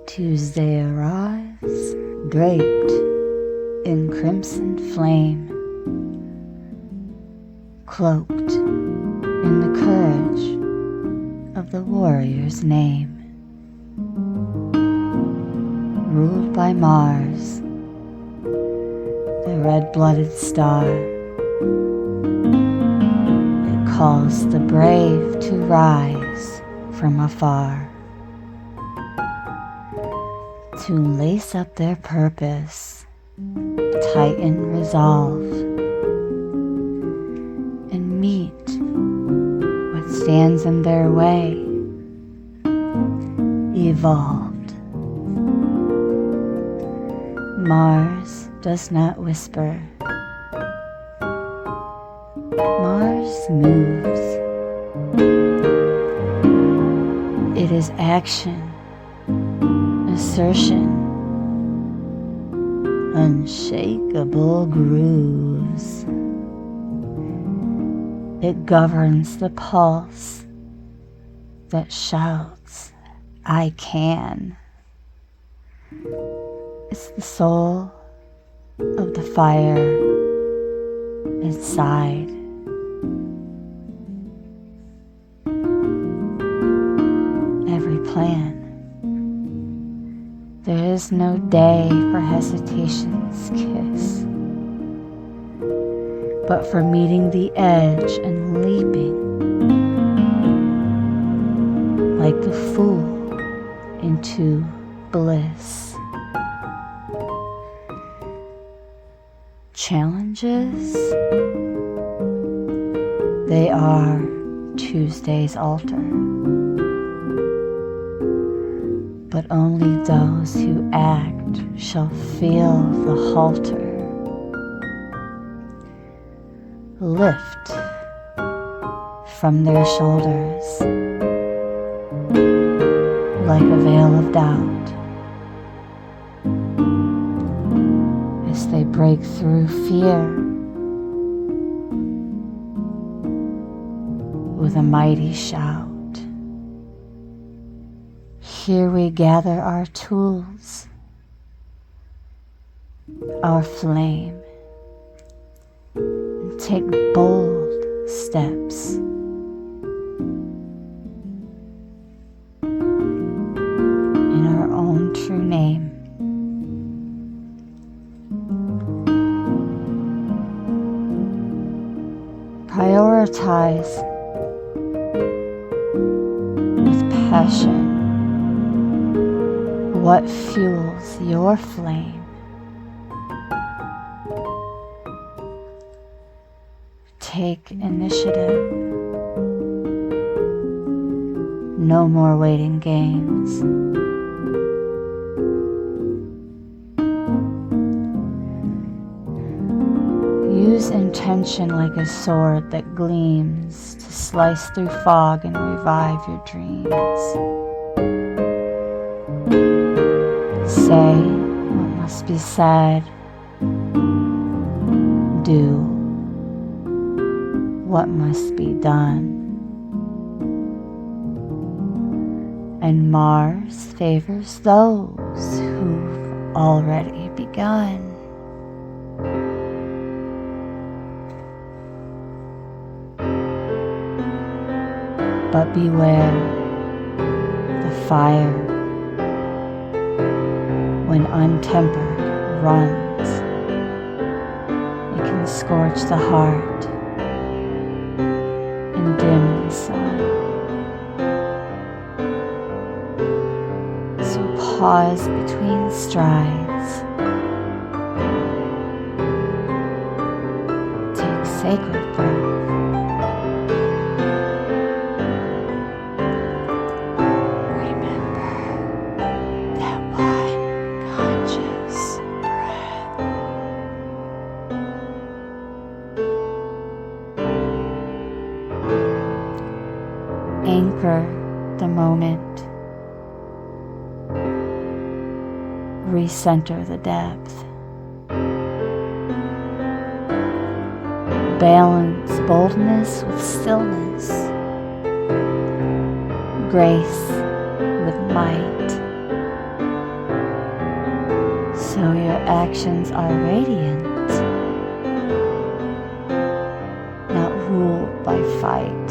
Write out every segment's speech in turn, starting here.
Tuesday arrives, draped in crimson flame, cloaked in the courage of the warrior's name. Ruled by Mars, the red-blooded star, it calls the brave to rise from afar, to lace up their purpose, tighten resolve, and meet what stands in their way, evolved. Mars does not whisper. Mars moves. It is action, assertion, unshakable grooves. It governs the pulse that shouts, I can. It's the soul of the fire inside. Every plan. There is no day for hesitation's kiss, but for meeting the edge and leaping like the fool into bliss. Challenges, they are Tuesday's altar, but only those who act shall feel the halter. Lift from their shoulders like a veil of doubt as they break through fear with a mighty shout. Here we gather our tools, our flame, and take bold steps. In our own true name. Prioritize with passion what fuels your flame. Take initiative. No more waiting games. Use intention like a sword that gleams to slice through fog and revive your dreams. Say what must be said. Do what must be done. And Mars favors those who've already begun. But beware the fire when untempered runs. It can scorch the heart and dim the sun. So pause between strides. Take sacred breath. Anchor the moment. Recenter the depth. Balance boldness with stillness. Grace with might, so your actions are radiant, not ruled by fight.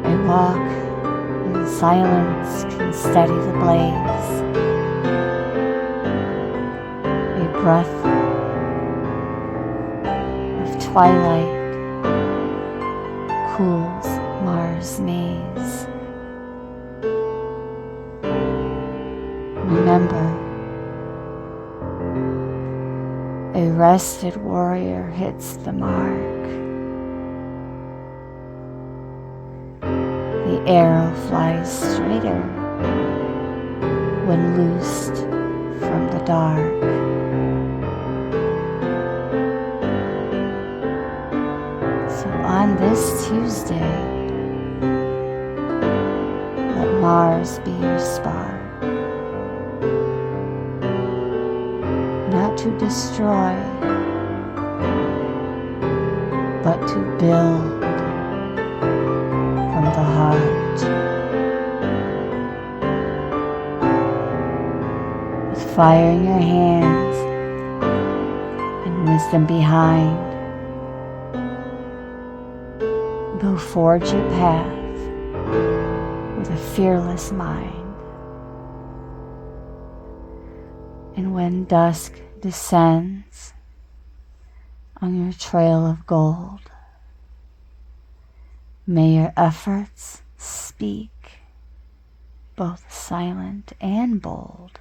A walk in silence can steady the blaze. A breath of twilight cools Mars' maze. Remember, a rested warrior hits the mark. The arrow flies straighter when loosed from the dark. So on this Tuesday, let Mars be your spark. Not to destroy, but to build from the heart. With fire in your hands and wisdom behind, go forge your path with a fearless mind. And when dusk descends on your trail of gold, may your efforts speak, both silent and bold.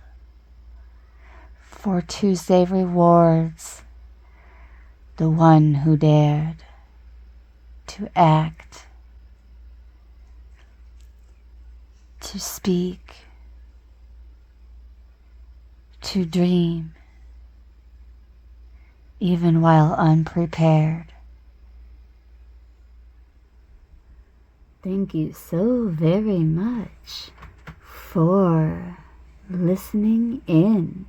For Tuesday rewards the one who dared to act, to speak, to dream, even while unprepared. Thank you so very much for listening in.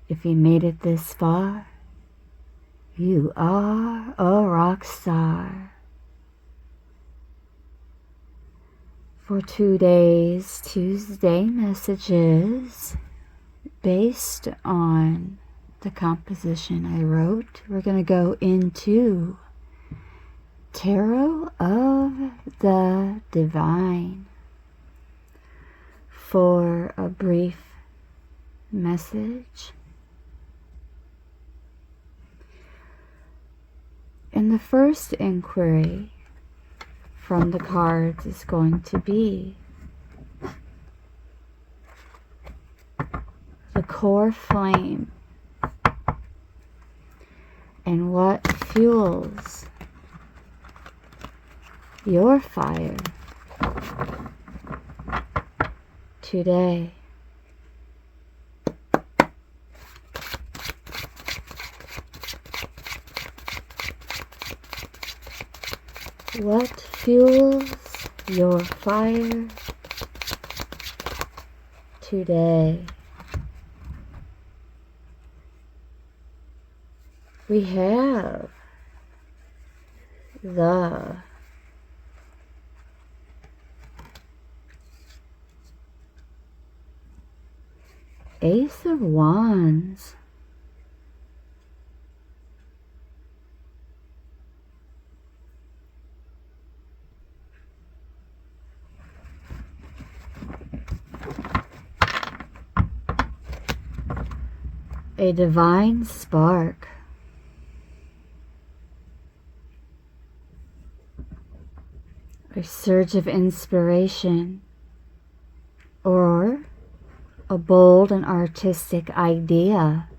If you made it this far, you are a rock star. For today's Tuesday messages, based on the composition I wrote, we're going to go into Tarot of the Divine for a brief message. And the first inquiry from the cards is going to be the core flame and what fuels your fire today. What fuels your fire today? We have the Ace of Wands. A divine spark. A surge of inspiration, or a bold and artistic idea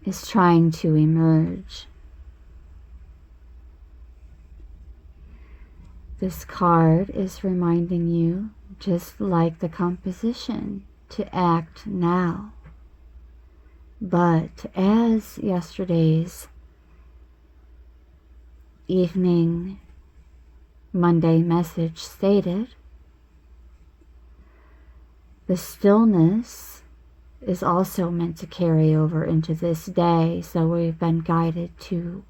is trying to emerge. This card is reminding you, just like the composition, to act now. But as yesterday's evening Monday message stated, the stillness is also meant to carry over into this day, so we've been guided to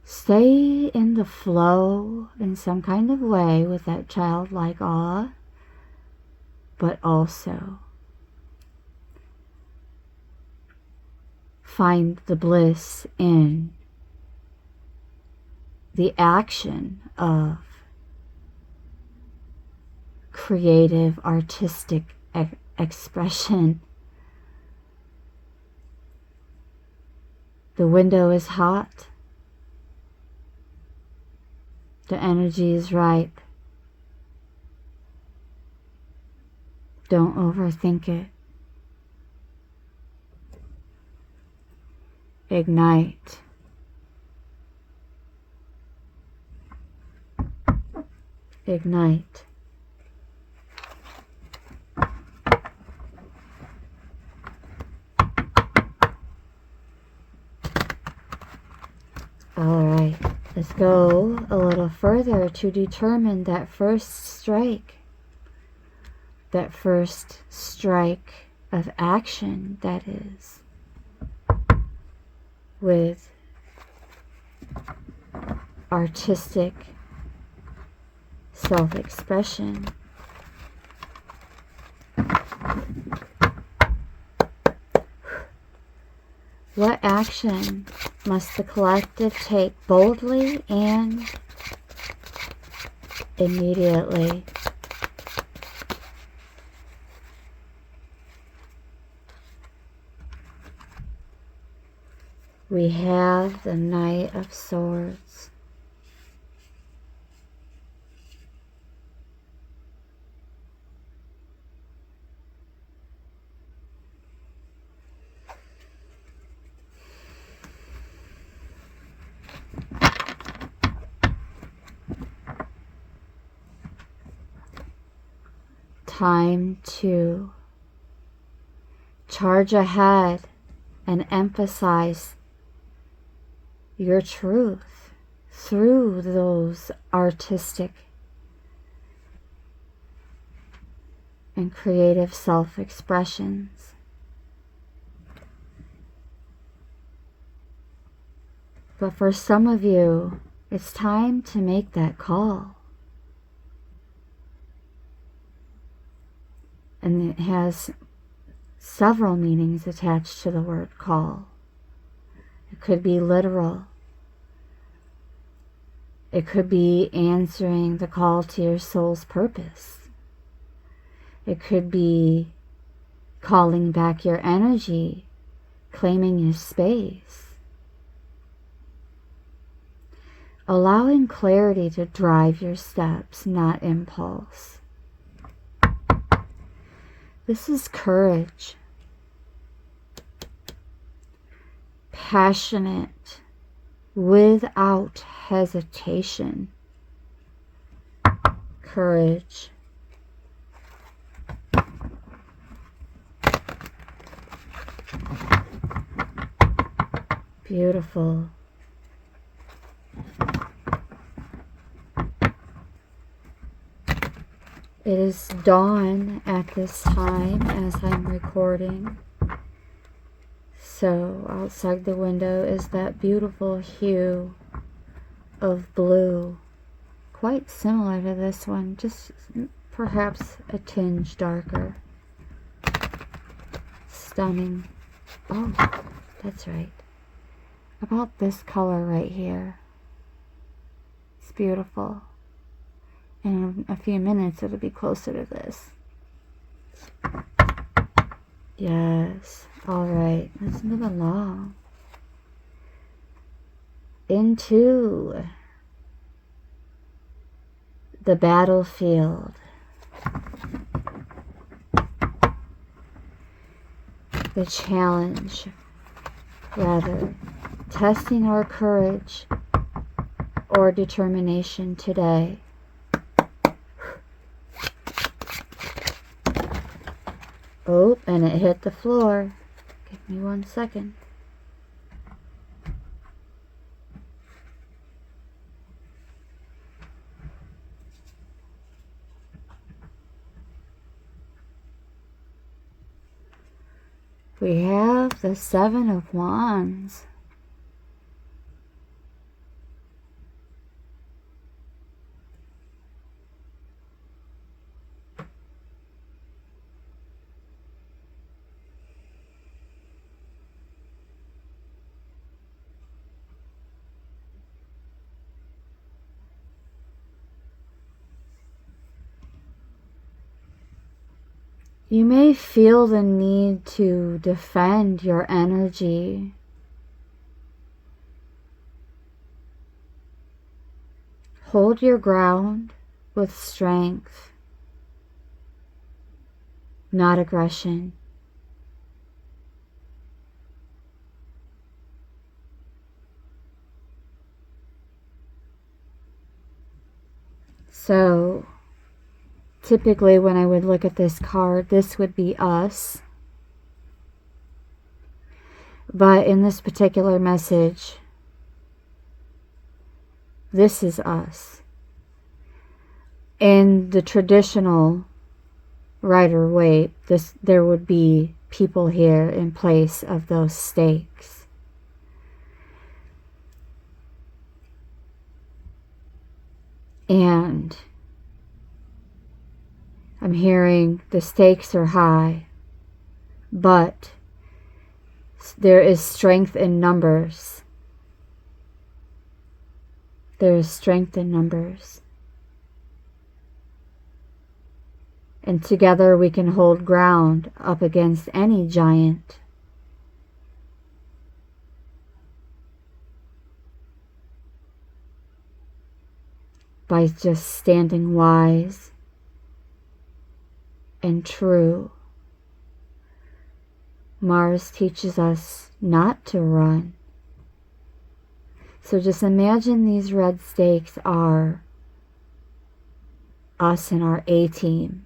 Stay in the flow in some kind of way with that childlike awe, but also find the bliss in the action of creative, artistic expression. The window is hot. The energy is ripe. Don't overthink it. Ignite. Ignite. All right, let's go a little further to determine that first strike. That first strike of action, that is, with artistic self-expression. What action must the collective take boldly and immediately? We have the Knight of Swords. Time to charge ahead and emphasize your truth through those artistic and creative self-expressions. But for some of you, it's time to make that call. And it has several meanings attached to the word call. It could be literal. It could be answering the call to your soul's purpose. It could be calling back your energy, claiming your space. Allowing clarity to drive your steps, not impulse. This is courage. Passionate, without hesitation. Courage. Beautiful. It is dawn at this time as I'm recording. So outside the window is that beautiful hue of blue. Quite similar to this one, just perhaps a tinge darker. Stunning. Oh, that's right. About this color right here. It's beautiful. In a few minutes it'll be closer to this. Yes. Alright, let's move along. Into the battlefield. The challenge, rather. Testing our courage or determination today. Oh, and it hit the floor. Give me 1 second. We have the Seven of Wands. You may feel the need to defend your energy. Hold your ground with strength, not aggression. So, typically when I would look at this card, this would be us. But in this particular message, this is us. In the traditional Rider-Waite, there would be people here in place of those stakes. And I'm hearing the stakes are high, but there is strength in numbers. There is strength in numbers. And together we can hold ground up against any giant. By just standing wise and true. Mars teaches us not to run. So just imagine these red stakes are us and our A-team.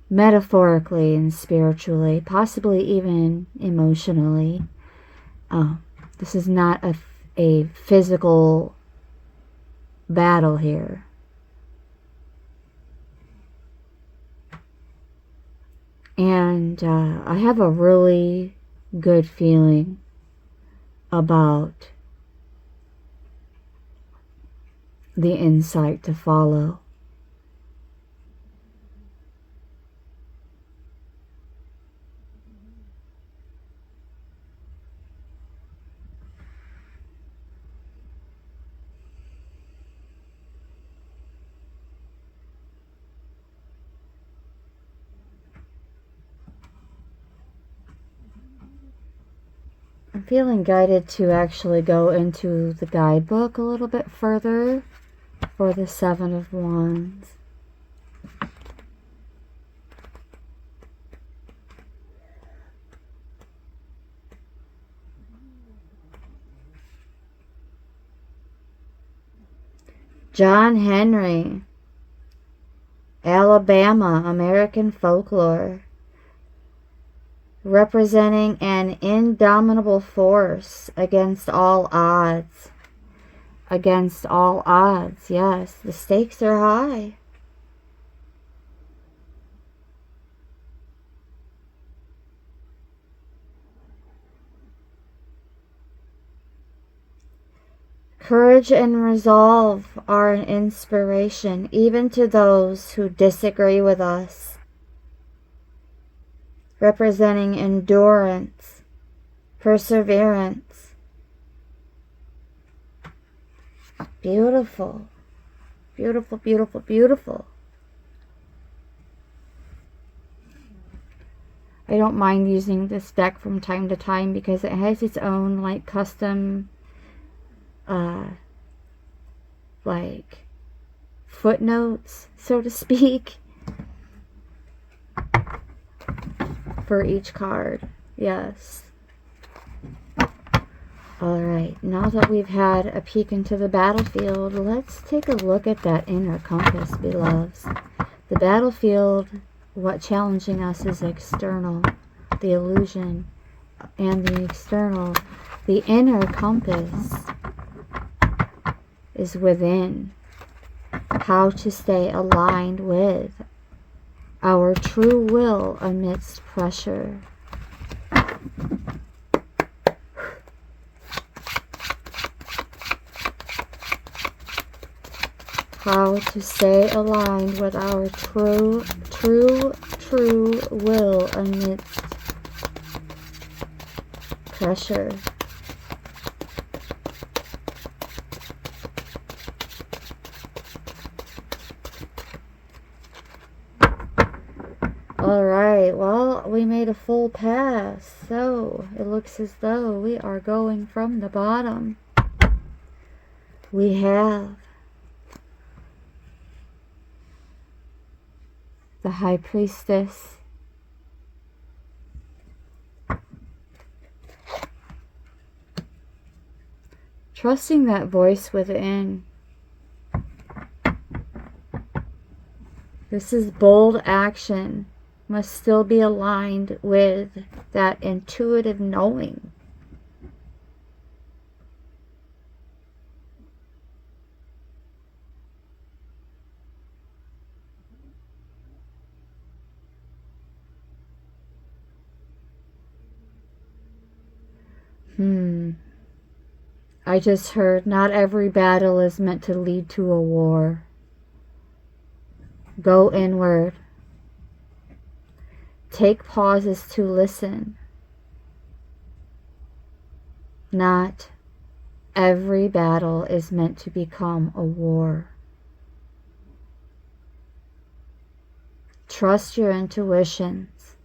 Metaphorically and spiritually, possibly even emotionally. This is not a physical battle here. And I have a really good feeling about the insight to follow. I'm feeling guided to actually go into the guidebook a little bit further for the Seven of Wands. John Henry, Alabama, American folklore. Representing an indomitable force against all odds. Against all odds, yes. The stakes are high. Courage and resolve are an inspiration, even to those who disagree with us. Representing endurance, perseverance. Beautiful, beautiful, beautiful, beautiful. I don't mind using this deck from time to time because it has its own like custom like footnotes, so to speak, for each card. Yes. Alright, now that we've had a peek into the battlefield, let's take a look at that inner compass, beloveds. The battlefield, what challenging us is external, the illusion, and the external. The inner compass is within. How to stay aligned with our true will amidst pressure. How to stay aligned with our true will amidst pressure. Well, we made a full pass, so it looks as though we are going from the bottom. We have the High Priestess, trusting that voice within. This is bold action, must still be aligned with that intuitive knowing. I just heard not every battle is meant to lead to a war. Go inward. Take pauses to listen. Not every battle is meant to become a war. Trust your intuitions.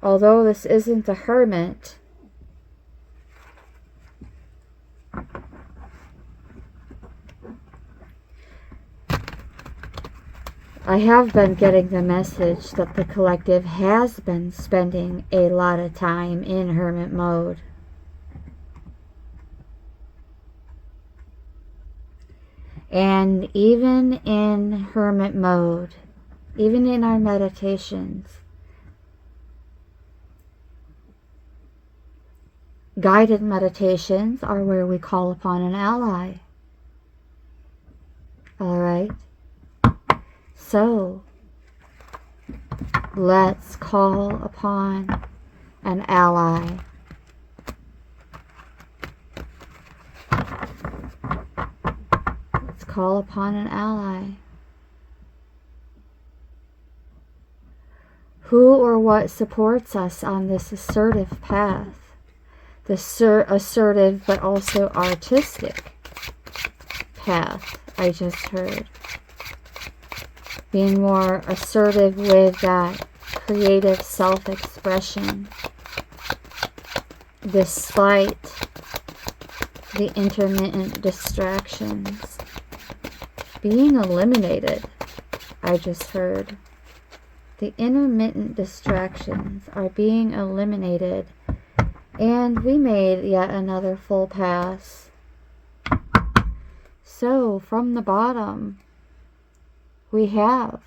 Although this isn't the Hermit, I have been getting the message that the collective has been spending a lot of time in hermit mode. And even in hermit mode, even in our meditations, guided meditations are where we call upon an ally. All right? So, let's call upon an ally. Let's call upon an ally. Who or what supports us on this assertive path? The assertive but also artistic path I just heard. Being more assertive with that creative self-expression despite the intermittent distractions. Being eliminated, I just heard. The intermittent distractions are being eliminated, and we made yet another full pass. So, from the bottom, we have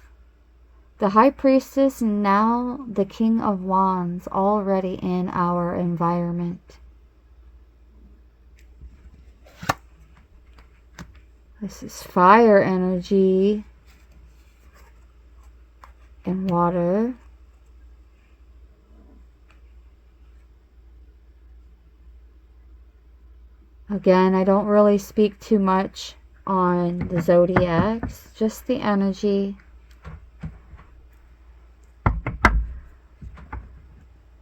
the High Priestess and now the King of Wands already in our environment. This is fire energy and water. Again, I don't really speak too much on the zodiacs, just the energy.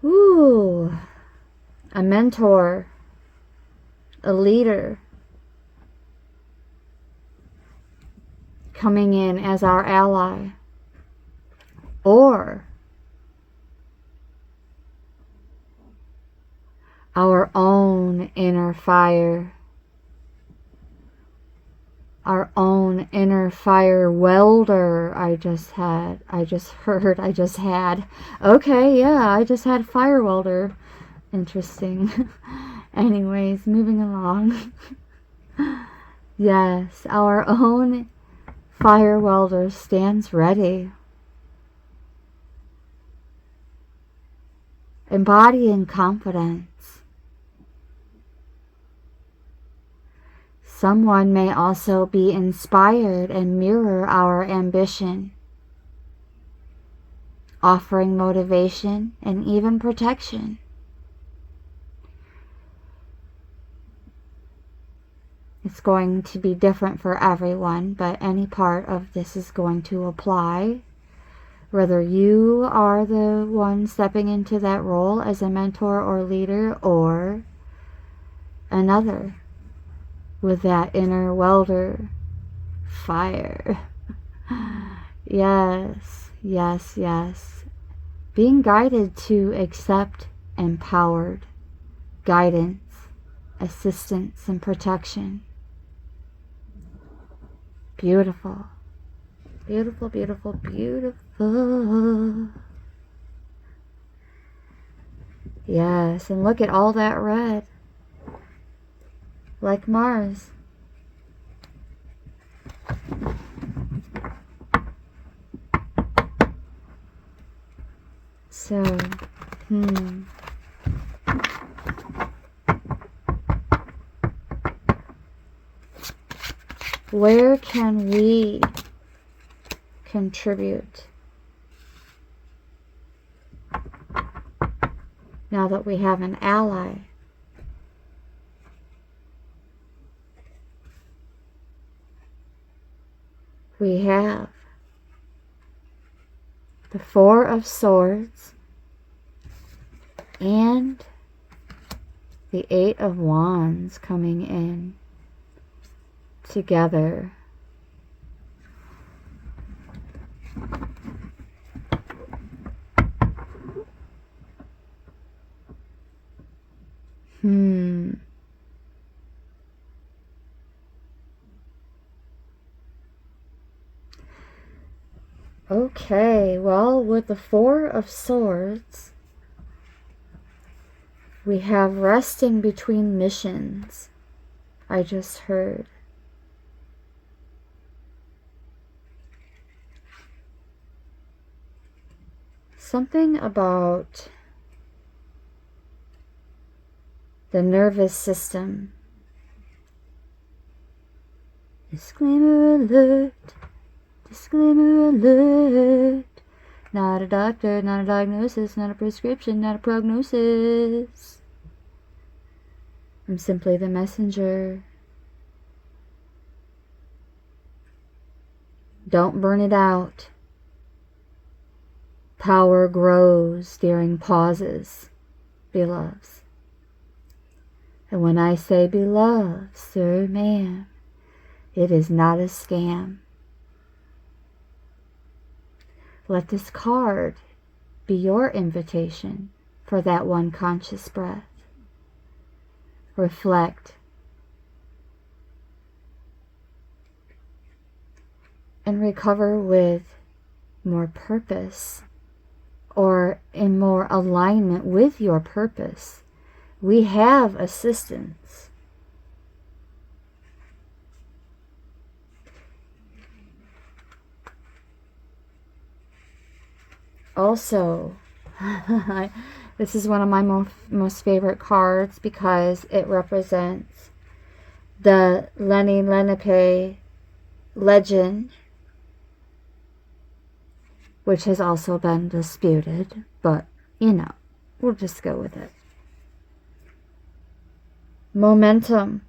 Ooh, a mentor, a leader coming in as our ally, or our own inner fire. Our own inner fire welder. I just had. Okay, yeah, I just had fire welder. Interesting. Anyways, moving along. Yes, our own fire welder stands ready. Embodying confidence. Someone may also be inspired and mirror our ambition, offering motivation and even protection. It's going to be different for everyone, but any part of this is going to apply. Whether you are the one stepping into that role as a mentor or leader, or another with that inner welder fire. Yes, Yes, yes. Being guided to accept empowered guidance, assistance, and protection. Beautiful. Beautiful, beautiful, beautiful. Yes, and look at all that red. Like Mars. So, where can we contribute now that we have an ally? We have the Four of Swords and the Eight of Wands coming in together. Okay, well, with the Four of Swords, we have resting between missions, I just heard. Something about the nervous system. Disclaimer alert. Disclaimer alert. Not a doctor, not a diagnosis, not a prescription, not a prognosis. I'm simply the messenger. Don't burn it out. Power grows during pauses, beloveds. And when I say beloved, sir, ma'am, it is not a scam. Let this card be your invitation for that one conscious breath. Reflect. And recover with more purpose, or in more alignment with your purpose. We have assistance. Also, this is one of my most favorite cards because it represents the Lenni Lenape legend, which has also been disputed, but, you know, we'll just go with it. Momentum.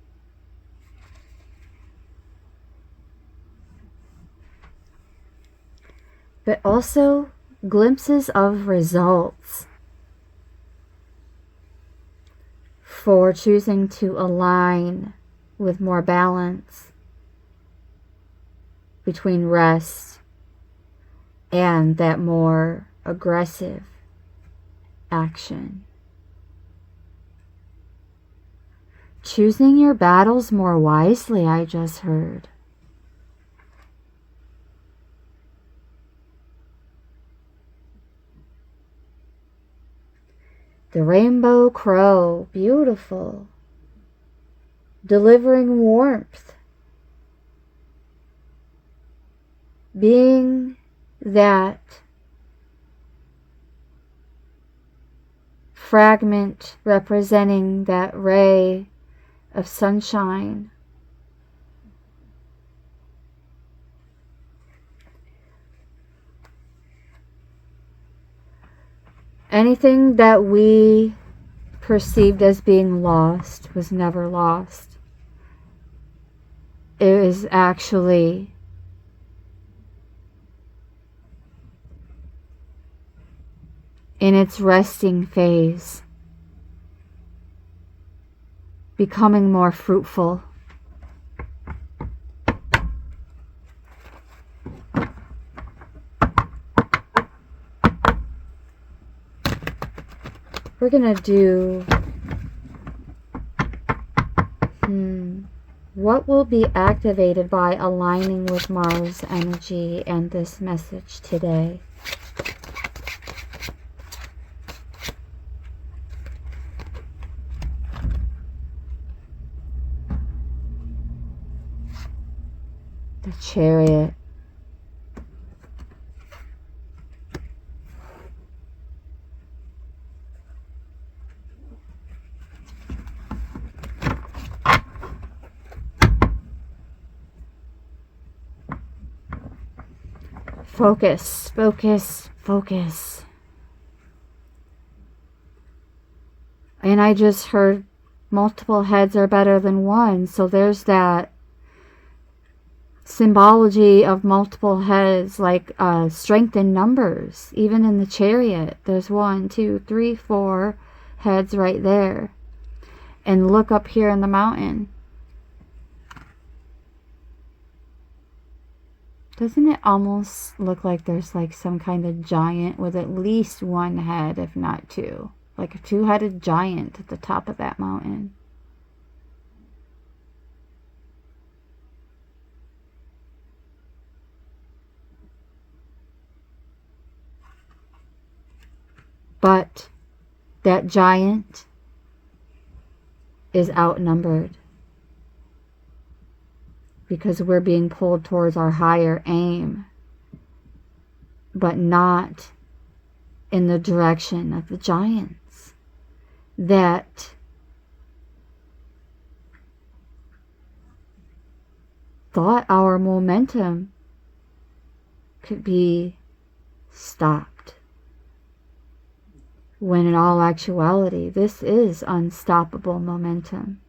But also glimpses of results for choosing to align with more balance between rest and that more aggressive action. Choosing your battles more wisely, I just heard. The rainbow crow, beautiful. Delivering warmth. Being that fragment representing that ray of sunshine. Anything that we perceived as being lost was never lost. It is actually in its resting phase, becoming more fruitful. we're going to do, what will be activated by aligning with Mars energy and this message today? The Chariot. Focus, focus, focus. And I just heard multiple heads are better than one. So there's that symbology of multiple heads, like strength in numbers. Even in the Chariot, there's 1, 2, 3, 4 heads right there. And look up here in the mountain. Doesn't it almost look like there's like some kind of giant with at least one head, if not two? Like a two-headed giant at the top of that mountain. But that giant is outnumbered. Because we're being pulled towards our higher aim, but not in the direction of the giants that thought our momentum could be stopped. When in all actuality, this is unstoppable momentum.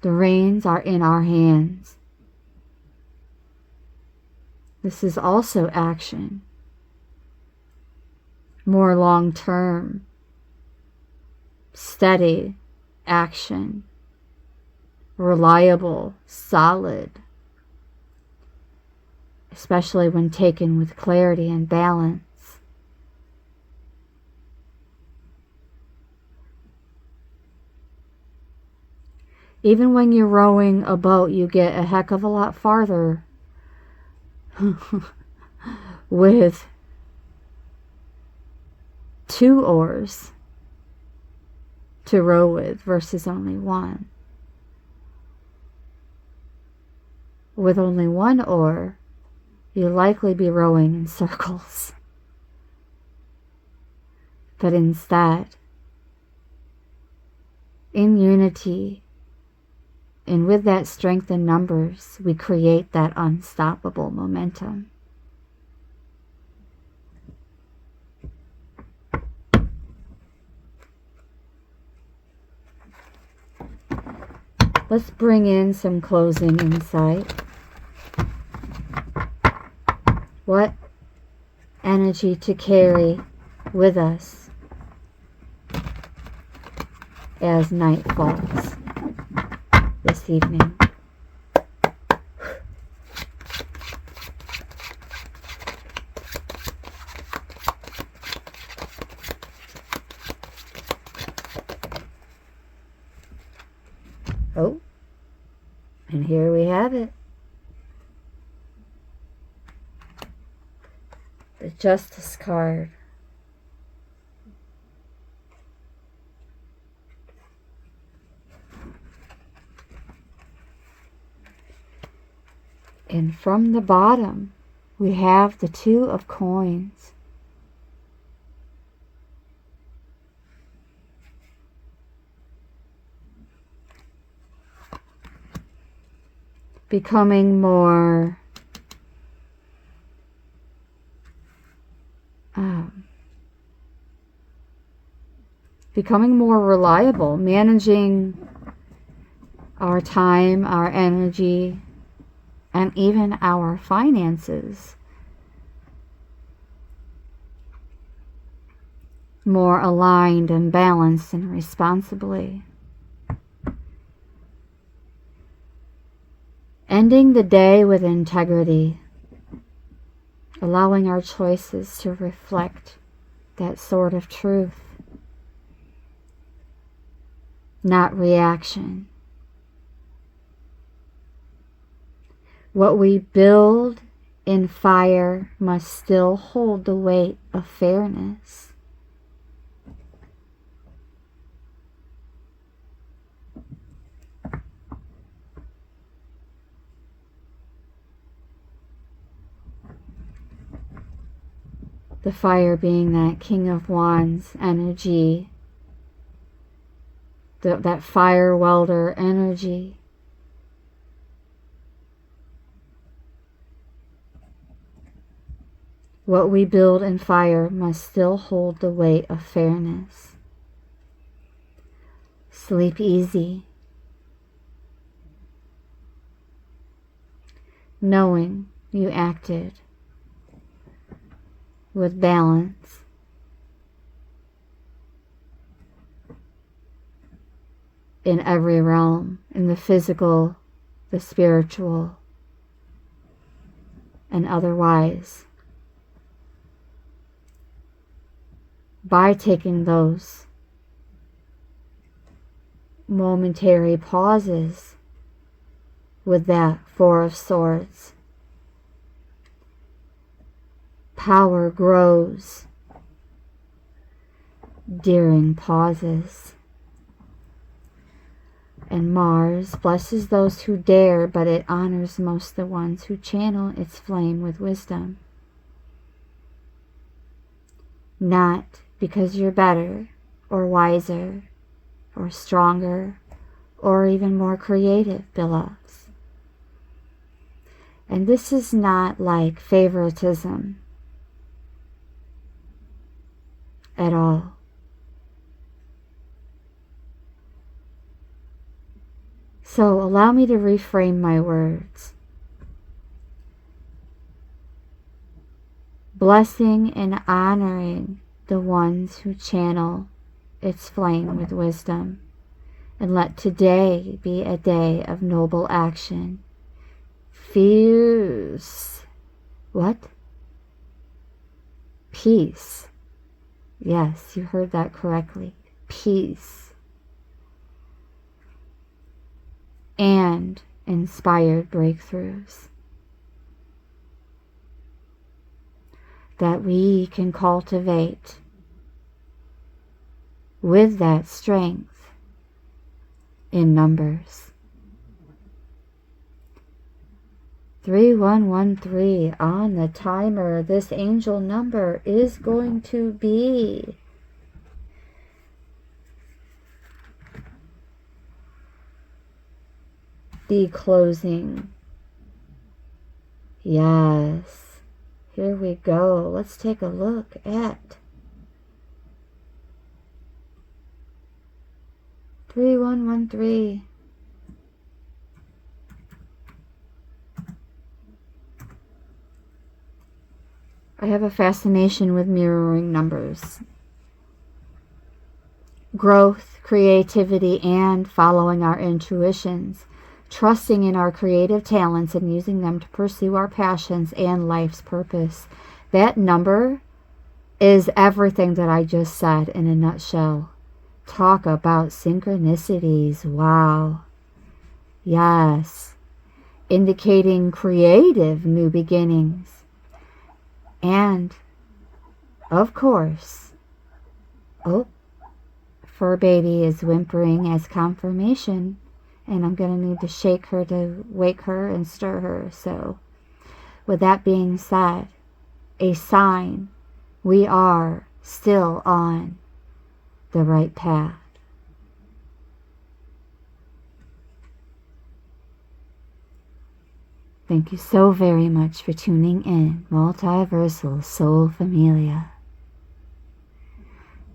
The reins are in our hands. This is also action. More long-term, steady action. Reliable, solid. Especially when taken with clarity and balance. Even when you're rowing a boat, you get a heck of a lot farther with 2 oars to row with versus only 1. With only 1 oar, you'll likely be rowing in circles. But instead, in unity, and with that strength in numbers, we create that unstoppable momentum. Let's bring in some closing insight. What energy to carry with us as night falls this evening. Oh, and here we have it. The Justice card. And from the bottom, we have the 2 of coins. Becoming more reliable, managing our time, our energy, and even our finances more aligned and balanced and responsibly. Ending the day with integrity, allowing our choices to reflect that sort of truth, not reaction. What we build in fire must still hold the weight of fairness. The fire being that King of Wands energy, that fire welder energy. What we build in fire must still hold the weight of fairness. Sleep easy, knowing you acted with balance, in every realm, in the physical, the spiritual, and otherwise, by taking those momentary pauses with that Four of Swords. Power grows during pauses. And Mars blesses those who dare, but it honors most the ones who channel its flame with wisdom. Not because you're better or wiser or stronger or even more creative, beloveds. And this is not like favoritism at all. So allow me to reframe my words. Blessing and honoring the ones who channel its flame with wisdom. And let today be a day of noble action. Fierce. What? Peace. Yes, you heard that correctly. Peace. And inspired breakthroughs that we can cultivate with that strength in numbers. 3113 on the timer. This angel number is going to be the closing. Yes. Here we go. Let's take a look at 3113. I have a fascination with mirroring numbers. Growth, creativity, and following our intuitions. Trusting in our creative talents and using them to pursue our passions and life's purpose. That number is everything that I just said in a nutshell. Talk about synchronicities. Wow. Yes. Indicating creative new beginnings. And, of course, fur baby is whimpering as confirmation. And I'm going to need to shake her to wake her and stir her. So, with that being said, a sign we are still on the right path. Thank you so very much for tuning in, Multiversal Soul Familia.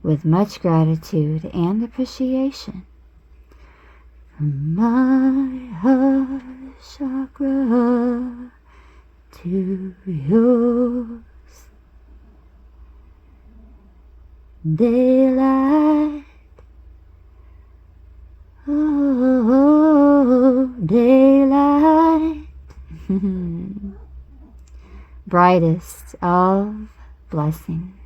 With much gratitude and appreciation. From my heart chakra to yours. Daylight, oh, daylight. brightest of blessings.